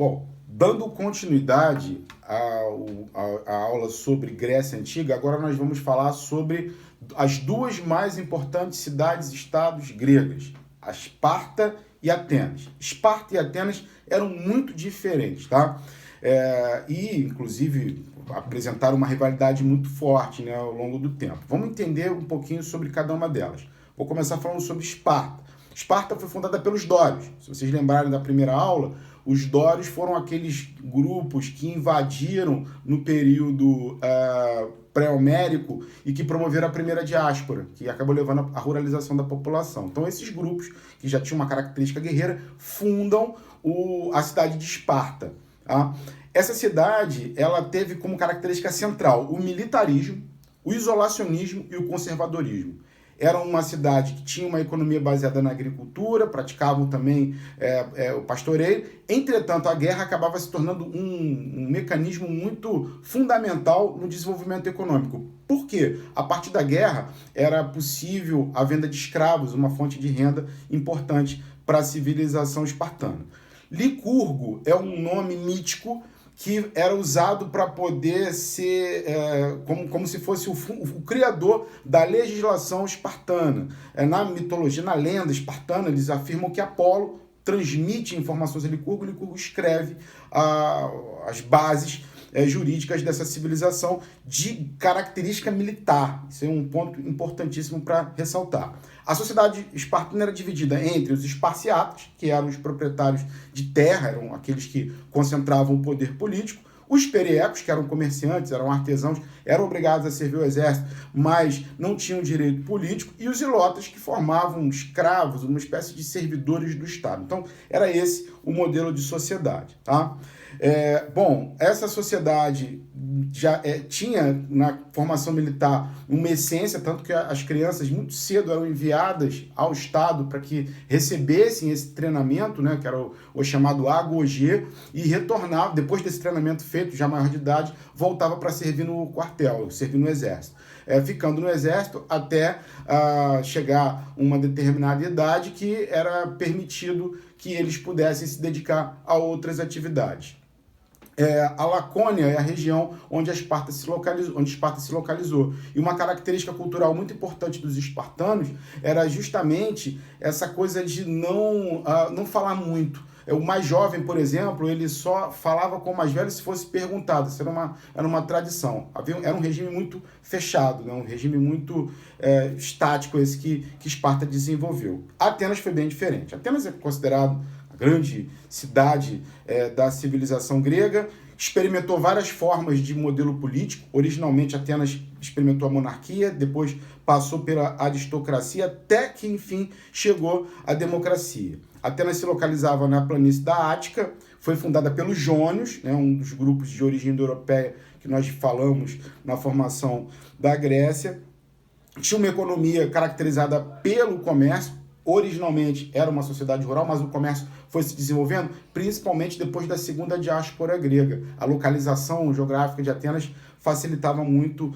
Bom, dando continuidade à aula sobre Grécia Antiga, agora nós vamos falar sobre as duas mais importantes cidades-estados gregas, a Esparta e Atenas. Esparta e Atenas eram muito diferentes, tá? Inclusive, apresentaram uma rivalidade muito forte, né, ao longo do tempo. Vamos entender um pouquinho sobre cada uma delas. Vou começar falando sobre Esparta. Esparta foi fundada pelos dórios. Se vocês lembrarem da primeira aula, os dórios foram aqueles grupos que invadiram no período pré-homérico e que promoveram a primeira diáspora, que acabou levando à ruralização da população. Então, esses grupos, que já tinham uma característica guerreira, fundam a cidade de Esparta. Tá? Essa cidade, ela teve como característica central o militarismo, o isolacionismo e o conservadorismo. Era uma cidade que tinha uma economia baseada na agricultura, praticavam também o pastoreio. Entretanto, a guerra acabava se tornando um mecanismo muito fundamental no desenvolvimento econômico. Por quê? A partir da guerra era possível a venda de escravos, uma fonte de renda importante para a civilização espartana. Licurgo é um nome mítico que era usado para poder ser como se fosse o criador da legislação espartana. Na mitologia, na lenda espartana, eles afirmam que Apolo transmite informações a Licurgo, Licurgo escreve as bases jurídicas dessa civilização de característica militar. Isso é um ponto importantíssimo para ressaltar. A sociedade espartana era dividida entre os esparciatas, que eram os proprietários de terra, eram aqueles que concentravam o poder político, os periecos, que eram comerciantes, eram artesãos, eram obrigados a servir o exército, mas não tinham direito político, e os ilotas, que formavam escravos, uma espécie de servidores do Estado. Então, era esse o modelo de sociedade. Tá? Essa sociedade já tinha na formação militar uma essência, tanto que as crianças muito cedo eram enviadas ao Estado para que recebessem esse treinamento, né, que era o chamado agogê, e retornavam, depois desse treinamento feito, já maior de idade, voltava para servir no quartel, servir no exército. Ficando no exército até chegar uma determinada idade que era permitido que eles pudessem se dedicar a outras atividades. A Lacônia é a região onde Esparta se localizou. E uma característica cultural muito importante dos espartanos era justamente essa coisa de não falar muito. O mais jovem, por exemplo, ele só falava com o mais velho se fosse perguntado. Isso era uma tradição. Era um regime muito fechado, né? Um regime muito estático esse que Esparta desenvolveu. Atenas foi bem diferente. Atenas é considerado grande cidade da civilização grega, experimentou várias formas de modelo político. Originalmente, Atenas experimentou a monarquia, depois passou pela aristocracia, até que, enfim, chegou à democracia. Atenas se localizava na planície da Ática, foi fundada pelos jônios, né, um dos grupos de origem europeia que nós falamos na formação da Grécia. Tinha uma economia caracterizada pelo comércio. Originalmente era uma sociedade rural, mas o comércio foi se desenvolvendo, principalmente depois da segunda diáspora grega. A localização geográfica de Atenas facilitava muito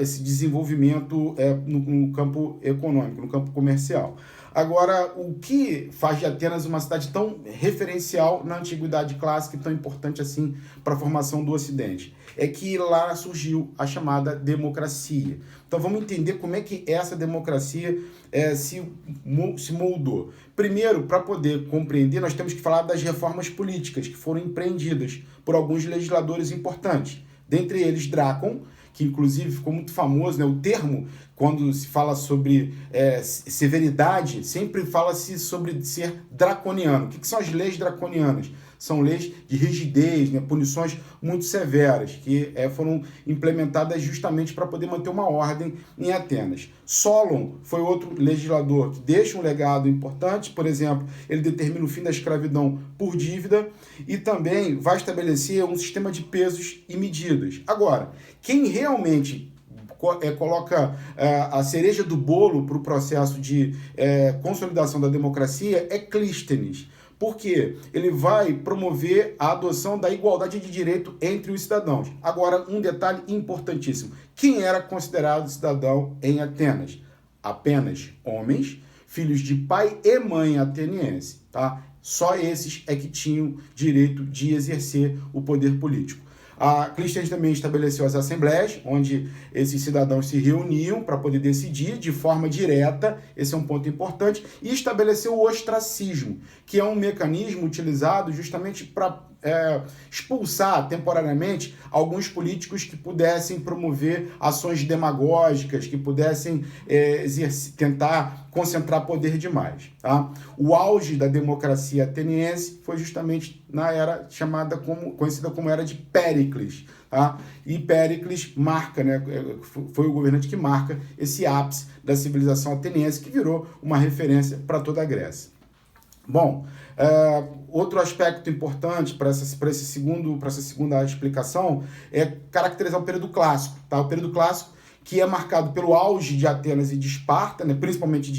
esse desenvolvimento no campo econômico, no campo comercial. Agora, o que faz de Atenas uma cidade tão referencial na Antiguidade Clássica e tão importante assim para a formação do Ocidente? É que lá surgiu a chamada democracia. Então vamos entender como é que essa democracia se moldou. Primeiro, para poder compreender, nós temos que falar das reformas políticas que foram empreendidas por alguns legisladores importantes. Dentre eles, Drácon, que inclusive ficou muito famoso, né? O termo, quando se fala sobre severidade, sempre fala-se sobre ser draconiano. O que são as leis draconianas? São leis de rigidez, né? Punições muito severas, que foram implementadas justamente para poder manter uma ordem em Atenas. Solon foi outro legislador que deixa um legado importante. Por exemplo, ele determina o fim da escravidão por dívida e também vai estabelecer um sistema de pesos e medidas. Agora, quem realmente coloca a cereja do bolo para o processo de consolidação da democracia é Clístenes. Porque ele vai promover a adoção da igualdade de direito entre os cidadãos. Agora, um detalhe importantíssimo. Quem era considerado cidadão em Atenas? Apenas homens, filhos de pai e mãe ateniense. Tá? Só esses é que tinham direito de exercer o poder político. A Clístenes também estabeleceu as assembleias, onde esses cidadãos se reuniam para poder decidir de forma direta, esse é um ponto importante, e estabeleceu o ostracismo, que é um mecanismo utilizado justamente para expulsar temporariamente alguns políticos que pudessem promover ações demagógicas, que pudessem tentar concentrar poder demais. Tá? O auge da democracia ateniense foi justamente na era conhecida como Era de Péricles. Tá? E Péricles marca, né, foi o governante que marca esse ápice da civilização ateniense, que virou uma referência para toda a Grécia. Bom, outro aspecto importante para essa segunda explicação é caracterizar o período clássico. Tá? O período clássico que é marcado pelo auge de Atenas e de Esparta, né? Principalmente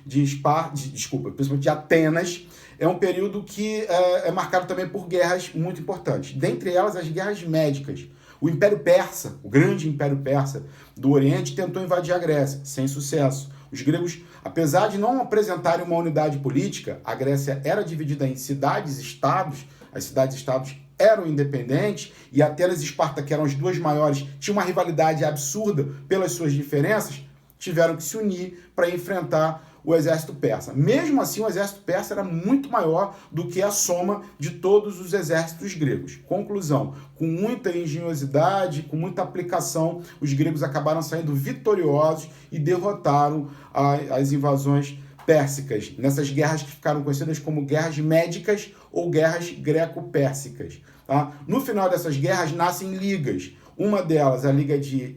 principalmente de Atenas, é um período que é marcado também por guerras muito importantes. Dentre elas, as guerras médicas. O Império Persa, o grande Império Persa do Oriente, tentou invadir a Grécia, sem sucesso. Os gregos, apesar de não apresentarem uma unidade política, a Grécia era dividida em cidades-estados, as cidades-estados eram independentes, e Atenas e Esparta, que eram as duas maiores, tinham uma rivalidade absurda pelas suas diferenças, tiveram que se unir para enfrentar o exército persa. Mesmo assim, o exército persa era muito maior do que a soma de todos os exércitos gregos. Conclusão, com muita engenhosidade, com muita aplicação, os gregos acabaram saindo vitoriosos e derrotaram as invasões pérsicas, nessas guerras que ficaram conhecidas como guerras médicas ou guerras greco-pérsicas. Tá? No final dessas guerras nascem ligas. Uma delas, a Liga de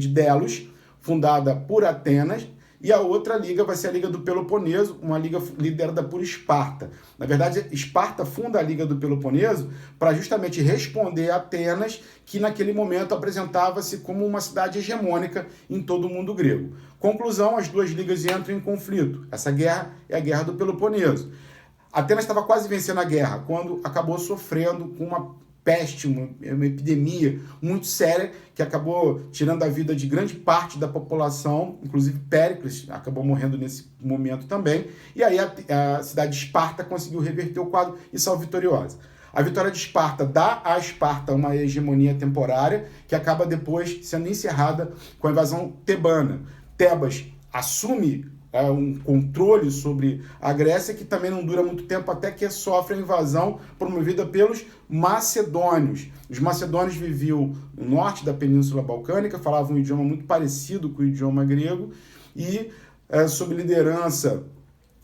Delos, fundada por Atenas, e a outra liga vai ser a Liga do Peloponeso, uma liga liderada por Esparta. Na verdade, Esparta funda a Liga do Peloponeso para justamente responder a Atenas, que naquele momento apresentava-se como uma cidade hegemônica em todo o mundo grego. Conclusão, as duas ligas entram em conflito. Essa guerra é a Guerra do Peloponeso. Atenas estava quase vencendo a guerra, quando acabou sofrendo com uma peste, uma epidemia muito séria, que acabou tirando a vida de grande parte da população, inclusive Péricles acabou morrendo nesse momento também, e aí a cidade de Esparta conseguiu reverter o quadro e saiu vitoriosa. A vitória de Esparta dá a Esparta uma hegemonia temporária, que acaba depois sendo encerrada com a invasão tebana. Tebas assume um controle sobre a Grécia, que também não dura muito tempo, até que sofre a invasão promovida pelos macedônios. Os macedônios viviam no norte da Península Balcânica, falavam um idioma muito parecido com o idioma grego, e sob liderança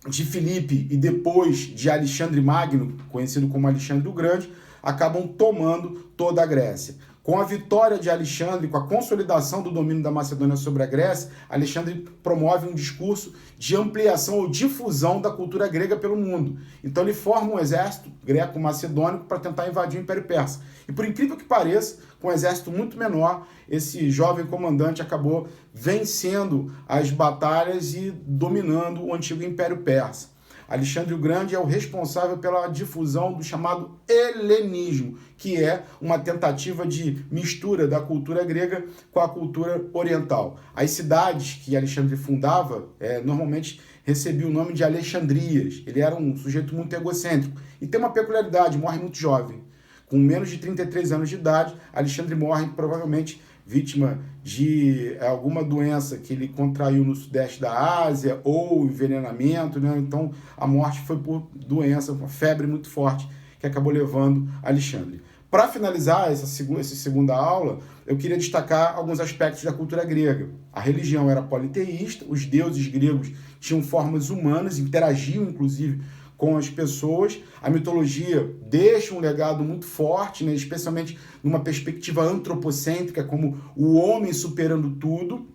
de Filipe e depois de Alexandre Magno, conhecido como Alexandre o Grande, acabam tomando toda a Grécia. Com a vitória de Alexandre, com a consolidação do domínio da Macedônia sobre a Grécia, Alexandre promove um discurso de ampliação ou difusão da cultura grega pelo mundo. Então ele forma um exército greco-macedônico para tentar invadir o Império Persa. E por incrível que pareça, com um exército muito menor, esse jovem comandante acabou vencendo as batalhas e dominando o antigo Império Persa. Alexandre o Grande é o responsável pela difusão do chamado helenismo, que é uma tentativa de mistura da cultura grega com a cultura oriental. As cidades que Alexandre fundava normalmente recebiam o nome de Alexandrias. Ele era um sujeito muito egocêntrico e tem uma peculiaridade, morre muito jovem. Com menos de 33 anos de idade, Alexandre morre provavelmente vítima de alguma doença que ele contraiu no sudeste da Ásia ou envenenamento, né? Então a morte foi por doença, uma febre muito forte que acabou levando Alexandre. Para finalizar essa segunda aula, eu queria destacar alguns aspectos da cultura grega. A religião era politeísta, os deuses gregos tinham formas humanas, interagiam inclusive com as pessoas. A mitologia deixa um legado muito forte, né, especialmente numa perspectiva antropocêntrica, como o homem superando tudo.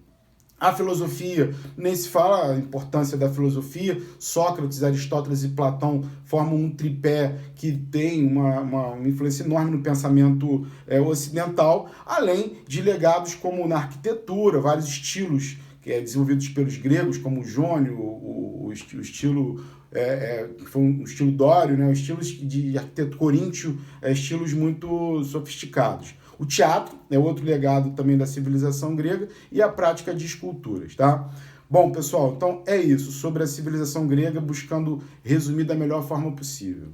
A filosofia, nem se fala a importância da filosofia. Sócrates, Aristóteles e Platão formam um tripé que tem uma influência enorme no pensamento ocidental, além de legados como na arquitetura, vários estilos desenvolvidos pelos gregos, como o jônio, o estilo que foi um estilo dório, né? Estilos de arquiteto coríntio, estilos muito sofisticados. O teatro é outro legado também da civilização grega e a prática de esculturas, tá? Bom, pessoal, então é isso sobre a civilização grega, buscando resumir da melhor forma possível.